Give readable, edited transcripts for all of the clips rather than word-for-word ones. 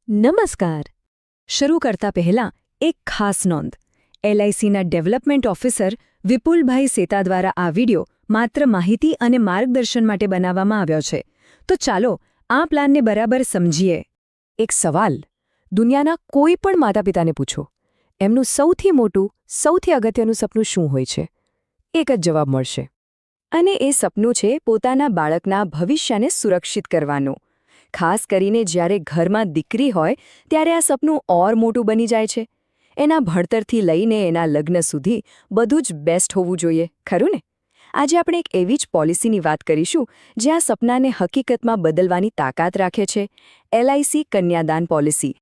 નમસ્કાર. શરૂ કરતા પહેલા એક ખાસ નોંધ. એલઆઈસીના ડેવલપમેન્ટ ઓફિસર વિપુલભાઈ સેતા દ્વારા આ વિડિયો માત્ર માહિતી અને માર્ગદર્શન માટે બનાવવામાં આવ્યો છે. તો ચાલો આ પ્લાનને બરાબર સમજીએ. એક સવાલ દુનિયાના કોઈ પણ માતાપિતાને પૂછો, એમનું સૌથી મોટું સૌથી અગત્યનું સપનું શું હોય છે? એક જ જવાબ મળશે. અને એ સપનું છે પોતાના બાળકના ભવિષ્યને સુરક્ષિત કરવાનું. ખાસ કરીને જ્યારે ઘરમાં દીકરી હોય ત્યારે આ સપનું ઓર મોટું બની જાય છે. એના ભણતરથી લઈને એના લગ્ન સુધી બધું જ બેસ્ટ હોવું જોઈએ, ખરું ને? આજે આપણે એક એવી જ પોલિસીની વાત કરીશું જે આ સપનાને હકીકતમાં બદલવાની તાકાત રાખે છે, એલઆઈસી કન્યાદાન પોલિસી.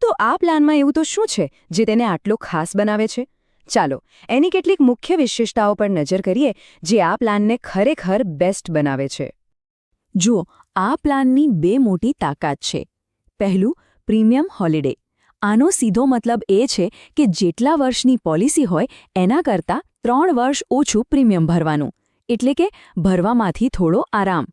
તો આ પ્લાનમાં એવું તો શું છે જે તેને આટલો ખાસ બનાવે છે? ચાલો એની કેટલીક મુખ્ય વિશેષતાઓ પર નજર કરીએ જે આ પ્લાનને ખરેખર બેસ્ટ બનાવે છે. જુઓ, આ પ્લાનની બે મોટી તાકાત છે. પહેલું, પ્રીમિયમ હોલિડે. આનો સીધો મતલબ એ છે કે જેટલા વર્ષની પોલિસી હોય એના કરતાં 3 વર્ષ ઓછું પ્રીમિયમ ભરવાનું, એટલે કે ભરવામાંથી થોડો આરામ.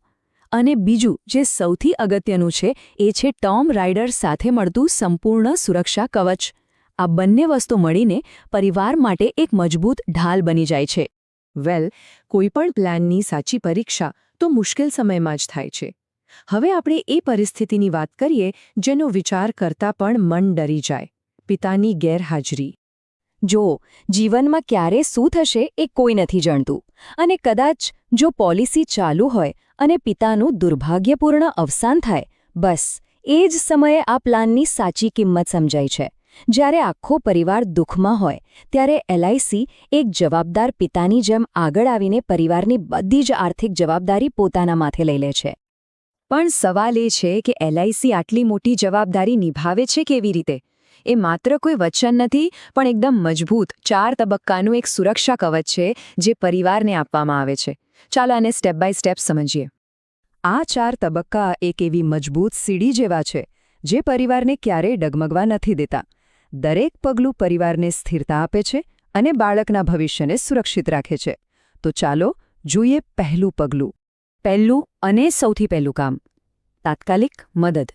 અને બીજું જે સૌથી અગત્યનું છે એ છે ટર્મ રાઇડર સાથે મળતું સંપૂર્ણ સુરક્ષા કવચ. આ બંને વસ્તુ મળીને પરિવાર માટે એક મજબૂત ઢાલ બની જાય છે. કોઈપણ પ્લાનની સાચી પરીક્ષા તો મુશ્કેલ સમયમાં જ થાય છે. હવે આપણે એ પરિસ્થિતિની વાત કરીએ જેનો વિચાર કરતા પણ મન ડરી જાય: પિતાની ગેરહાજરી. જો જીવનમાં ક્યારે શું થશે એ કોઈ નથી જાણતું, અને કદાચ જો પોલિસી ચાલુ હોય અને પિતાનું દુર્ભાગ્યપૂર્ણ અવસાન થાય, બસ એ જ સમયે આ પ્લાનની સાચી કિંમત સમજાય છે. જ્યારે આખો પરિવાર દુઃખમાં હોય ત્યારે એલઆઈસી એક જવાબદાર પિતાની જેમ આગળ આવીને પરિવારની બધી જ આર્થિક જવાબદારી પોતાના માથે લઈ લે છે. પણ સવાલ એ છે કે એલઆઈસી આટલી મોટી જવાબદારી નિભાવે છે કેવી રીતે? એ માત્ર કોઈ વચન નથી, પણ એકદમ મજબૂત 4 તબક્કાનું એક સુરક્ષા કવચ છે જે પરિવારને આપવામાં આવે છે. ચાલો આને સ્ટેપ બાય સ્ટેપ સમજીએ. આ 4 તબક્કા એક એવી મજબૂત સીડી જેવા છે જે પરિવારને ક્યારેય ડગમગવા નથી દેતા. દરેક પગલું પરિવારને સ્થિરતા આપે છે અને બાળકના ભવિષ્યને સુરક્ષિત રાખે છે. તો ચાલો જોઈએ પહેલું પગલું. પહેલું અને સૌથી પહેલું કામ: તાત્કાલિક મદદ.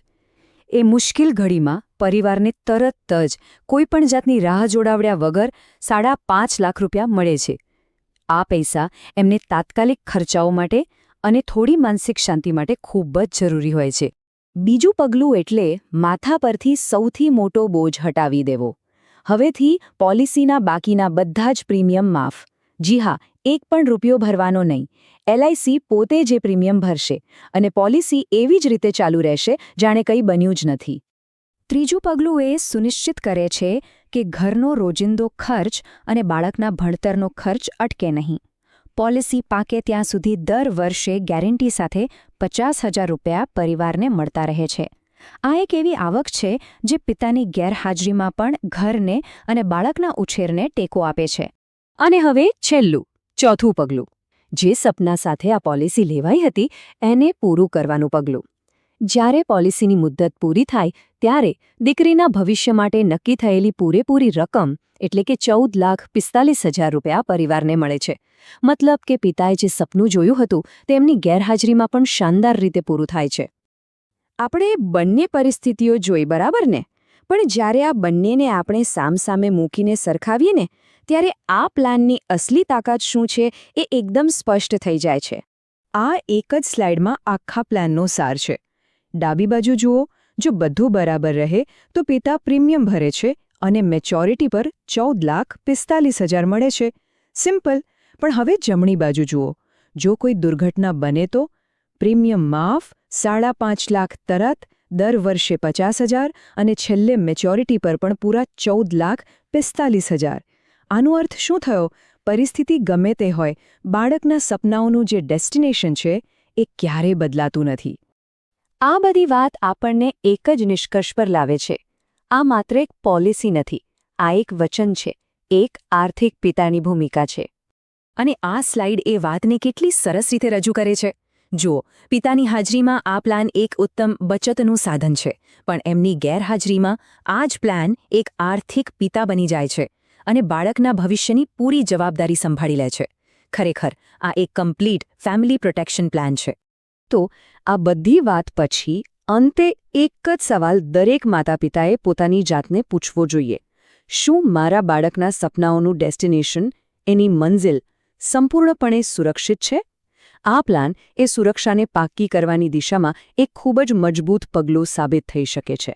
એ મુશ્કેલ ઘડીમાં પરિવારને તરત જ કોઈપણ જાતની રાહ જોડાવ્યા વગર 5.5 લાખ રૂપિયા મળે છે. આ પૈસા એમને તાત્કાલિક ખર્ચાઓ માટે અને થોડી માનસિક શાંતિ માટે ખૂબ જ જરૂરી હોય છે. બીજું પગલું એટલે માથા પરથી સૌથી મોટો બોજ હટાવી દેવો. હવેથી પોલિસીના બાકીના બધા જ પ્રીમિયમ માફ. જી હા, એક પણ રૂપિયો ભરવાનો નહીં. એલઆઈસી પોતે જે પ્રીમિયમ ભરશે અને પોલિસી એવી જ રીતે ચાલુ રહેશે જાણે કંઈ બન્યું જ નથી. ત્રીજું પગલું એ સુનિશ્ચિત કરે છે કે ઘરનો રોજિંદો ખર્ચ અને બાળકના ભણતરનો ખર્ચ અટકે નહીં. પોલિસી પાકે ત્યાં સુધી દર વર્ષે ગેરંટી સાથે 50,000 રૂપિયા પરિવારને મળતા રહે છે. આ એક એવી આવક છે જે પિતાની ગેરહાજરીમાં પણ ઘરને અને બાળકના ઉછેરને ટેકો આપે છે. અને હવે છેલ્લું, ચોથું પગલું. જે સપના સાથે આ પોલિસી લેવાઈ હતી એને પૂરું કરવાનું પગલું. જ્યારે પોલિસીની મુદ્દત પૂરી થાય ત્યારે દીકરીના ભવિષ્ય માટે નક્કી થયેલી પૂરેપૂરી રકમ એટલે કે 14,45,000 રૂપિયા પરિવારને મળે છે. મતલબ કે પિતાએ જે સપનું જોયું હતું તેમની ગેરહાજરીમાં પણ શાનદાર રીતે પૂરું થાય છે. આપણે બંને પરિસ્થિતિઓ જોઈ, બરાબર ને? પણ જ્યારે આ બંનેને આપણે સામસામે મૂકીને સરખાવીએ ને ત્યારે આ પ્લાનની અસલી તાકાત શું છે એ એકદમ સ્પષ્ટ થઈ જાય છે. આ એક જ સ્લાઇડમાં આખા પ્લાનનો સાર છે. ડાબી બાજુ જુઓ, જો બધું બરાબર રહે તો પિતા પ્રીમિયમ ભરે છે અને મેચ્યોરિટી પર 14,45,000 મળે છે. સિમ્પલ. પણ હવે જમણી બાજુ જુઓ, જો કોઈ દુર્ઘટના બને તો પ્રીમિયમ માફ, 5.5 લાખ તરત, દર વર્ષે 50,000 અને છેલ્લે મેચ્યોરિટી પર પણ પૂરા 14,45,000. આનો અર્થ શું થયો? પરિસ્થિતિ ગમે તે હોય, બાળકના સપનાઓનું જે ડેસ્ટિનેશન છે એ ક્યારેય બદલાતું નથી. આ બધી વાત આપણને એક જ નિષ્કર્ષ પર લાવે છે. આ માત્ર એક પોલિસી નથી, આ એક વચન છે, એક આર્થિક પિતાની ભૂમિકા છે. અને આ સ્લાઇડ એ વાતને કેટલી સરસ રીતે રજૂ કરે છે. જુઓ, પિતાની હાજરીમાં આ પ્લાન એક ઉત્તમ બચતનું સાધન છે, પણ એમની ગેરહાજરીમાં આ જ પ્લાન એક આર્થિક પિતા બની જાય છે અને બાળકના ભવિષ્યની પૂરી જવાબદારી સંભાળી લે છે. ખરેખર આ એક કમ્પ્લીટ ફેમિલી પ્રોટેક્શન પ્લાન છે. તો આ બધી વાત પછી અંતે એક જ સવાલ દરેક માતાપિતાએ પોતાની જાતને પૂછવો જોઈએ. શું મારા બાળકના સપનાઓનું ડેસ્ટિનેશન, એની મંઝિલ, સંપૂર્ણપણે સુરક્ષિત છે? આ પ્લાન એ સુરક્ષાને પાક્કી કરવાની દિશામાં એક ખૂબ જ મજબૂત પગલું સાબિત થઈ શકે છે.